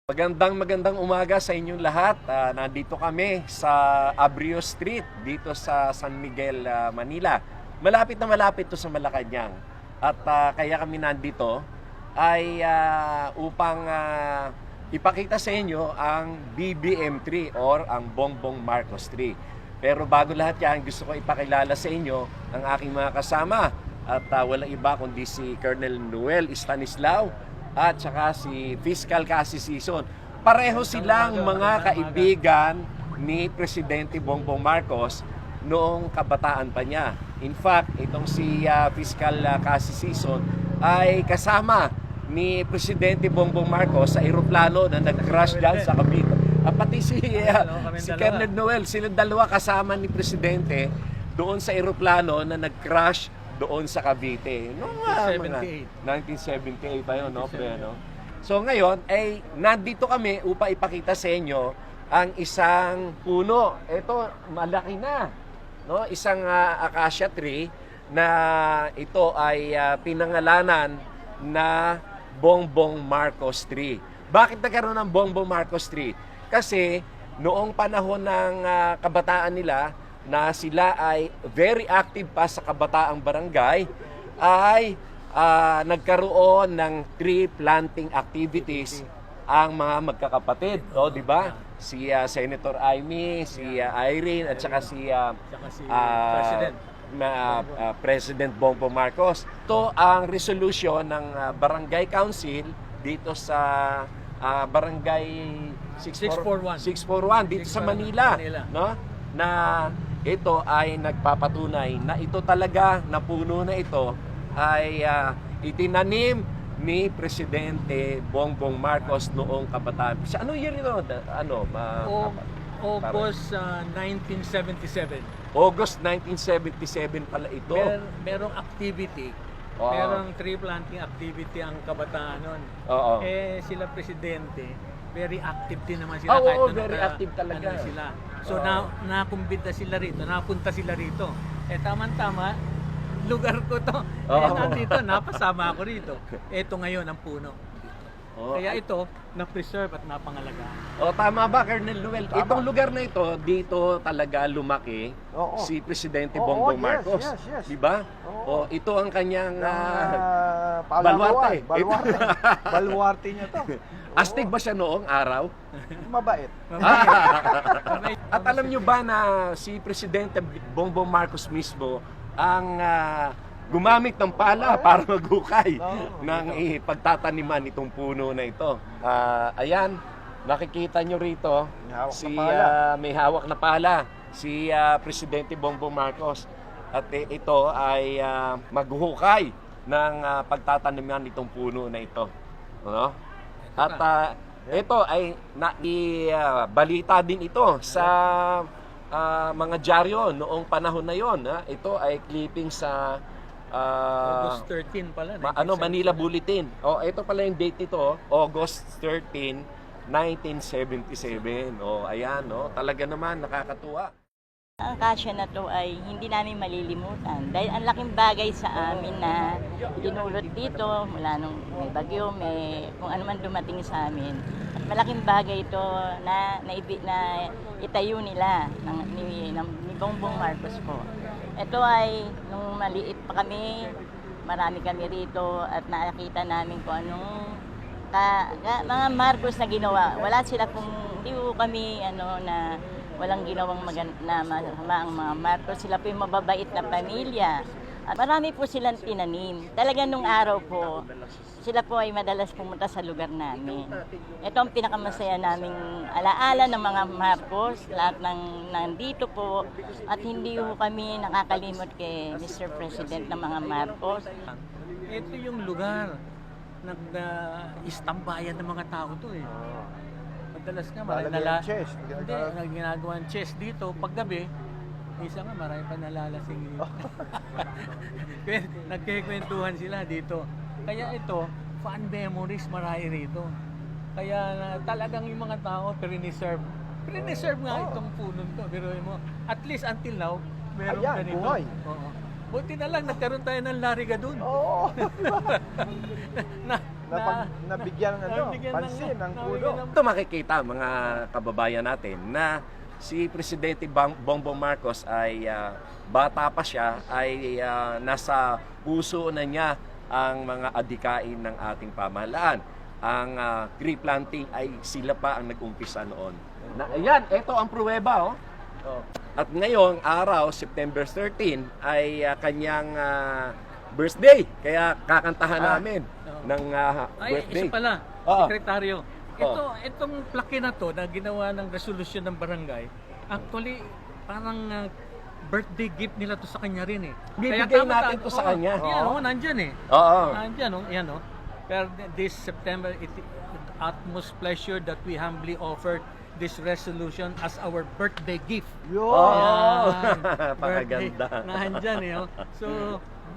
Magandang umaga sa inyong lahat. Nandito kami sa Abrio Street dito sa San Miguel, Manila. Malapit na malapit to sa Malacanang. At kaya kami nandito ay upang ipakita sa inyo ang BBM tree or ang Bongbong Marcos tree. Pero bago lahat yan, gusto ko ipakilala sa inyo ang aking mga kasama. At walang iba kundi si Colonel Noel Stanislao at saka si Fiscal Cassie Sison. Pareho silang mga kaibigan ni Presidente Bongbong Marcos noong kabataan pa niya. In fact, itong si Fiscal Cassie Sison ay kasama ni Presidente Bongbong Marcos sa eroplano na nag-crash dyan sa Cavite. Pati si Colonel Noel, silang dalawa kasama ni Presidente doon sa eroplano na nag-crash doon sa Cavite. Noong 1978 pa yun, no? Pre, no? So ngayon, ay nandito kami upang ipakita sa inyo ang isang puno. Ito, malaki na. No? Isang acacia tree na ito ay pinangalanan na Bongbong Marcos tree. Bakit nagkaroon ng Bongbong Marcos tree? Kasi noong panahon ng kabataan nila, na sila ay very active pa sa kabataang barangay, ay nagkaroon ng tree planting activities ang mga magkakapatid, di ba? Si Senator Amy, si Irene at saka si President Bongbong Marcos. Ito ang resolution ng Barangay Council dito sa Barangay 641 dito sa Manila, no? Na ito ay nagpapatunay na ito talaga, na puno na ito ay itinanim ni Presidente Bongbong Marcos noong kabataan. Ano year ito? August 1977. August 1977 pala ito. Merong activity. Merong tree planting activity ang kabataan nun. Oo. Sila Presidente, very active din naman sila. Very active talaga. Sila. So nakumbida sila rito, napunta sila rito. Tama-tama, lugar ko to. Nandito, napasama ako rito. Ito ngayon ang puno. Kaya ito, na-preserve at napangalagaan. Tama ba, Colonel Noel? Tama. Itong lugar na ito, dito talaga lumaki si Presidente Bongbong Marcos. Yes. Di ba? Ito ang kanyang baluarte. Baluarte niya to. Astig ba siya noong araw? Mabait. At alam nyo ba na si Presidente Bongbong Marcos mismo ang gumamit ng pala para maghukay ng pagtataniman itong puno na ito. Ayan, nakikita nyo rito, may hawak na pala si Presidente Bongbong Marcos. At ito ay maghuhukay ng pagtataniman itong puno na ito. Ano? At ito ay balita din ito sa mga dyaryo noong panahon na yon. Ito ay clipping sa August 13 pala. Manila Bulletin. Ito pala yung date nito, August 13, 1977. Ayan, talaga naman nakakatuwa. Ang acacia na to ay hindi namin malilimutan dahil ang laking bagay sa amin na dinulot dito mula nung may bagyo, may kung ano man dumating sa amin. At malaking bagay ito na itayo nila ni Bongbong Marcos po. Ito ay nung maliit pa kami, marami kami rito at nakita namin kung anong mga Marcos na ginawa. Wala sila hindi kami na walang ginawang masama ang mga Marcos. Sila po yung mababait na pamilya. At marami po silang tinanim. Talaga nung araw po, sila po ay madalas pumunta sa lugar namin. Ito ang pinakamasaya naming alaala ng mga Marcos. Lahat nandito po. At hindi po kami nakakalimot kay Mr. President ng mga Marcos. Ito yung lugar nag-istambayan ng mga tao to Madalas nga ginagawa ng chess dito paggabi. Isa nga marami pa nalalasing dito. Nagkikwentuhan sila dito. Kaya ito, fun memories marami rito. Kaya talagang yung mga tao preserve nga itong puno to. Pero at least until now, meron ganito. Buti na lang nagkaroon tayo ng lariga dun. nabigyan ng Nabigyan ng- pansin ng nabigyan puno. ng- Ito makikita mga kababayan natin na si Presidente Bongbong Marcos ay bata pa siya, ay nasa puso na niya ang mga adikain ng ating pamahalaan. Ang tree planting ay sila pa ang nag-umpisa noon. Ayan, ito ang pruweba. Oh. At ngayong araw, September 13, ay kanyang birthday. Kaya kakantahan namin ng Ay, birthday. isa pala, Oo. sekretaryo. Itong plaque na to na ginawa ng resolusyon ng barangay, actually, parang birthday gift nila to sa kanya rin eh. Bibigay natin to sa kanya. Yan, nandyan eh. Oo. Nandyan, yan o. Pero this September, it is with utmost pleasure that we humbly offered this resolution as our birthday gift. Yun. Oh. Yan. Pakaganda. Birthday, nandyan eh. Oh. So,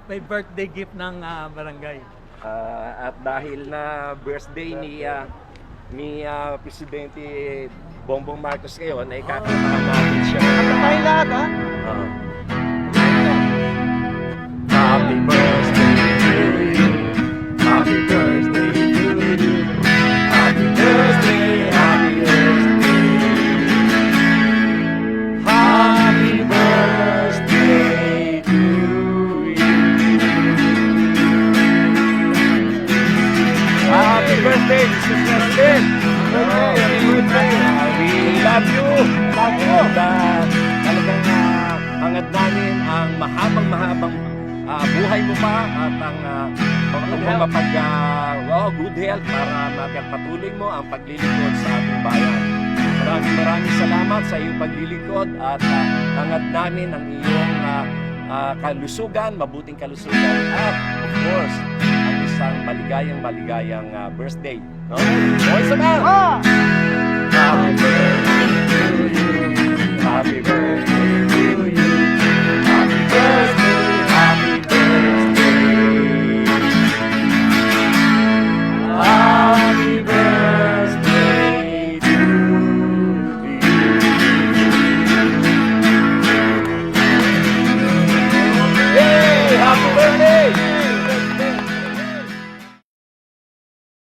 may birthday gift ng barangay. At dahil na birthday ni Presidente Bongbong Marcos ngayon, ay kakantahan natin siya. Tayo lahat, ha? Happy birthday to you. Happy birthday to you. Happy birthday, happy birthday. Happy birthday to you. Happy birthday, Mr. President. Happy birthday. We love you. Love you. Talagang hangad namin ang mahabang buhay mo pa at ang good health para mapagpatuloy mo ang paglilingkod sa ating bayan. Maraming salamat sa iyong paglilingkod at hangad namin ang iyong kalusugan, mabuting kalusugan at of course, ang isang maligayang birthday. No? Okay, sama! Ah! Happy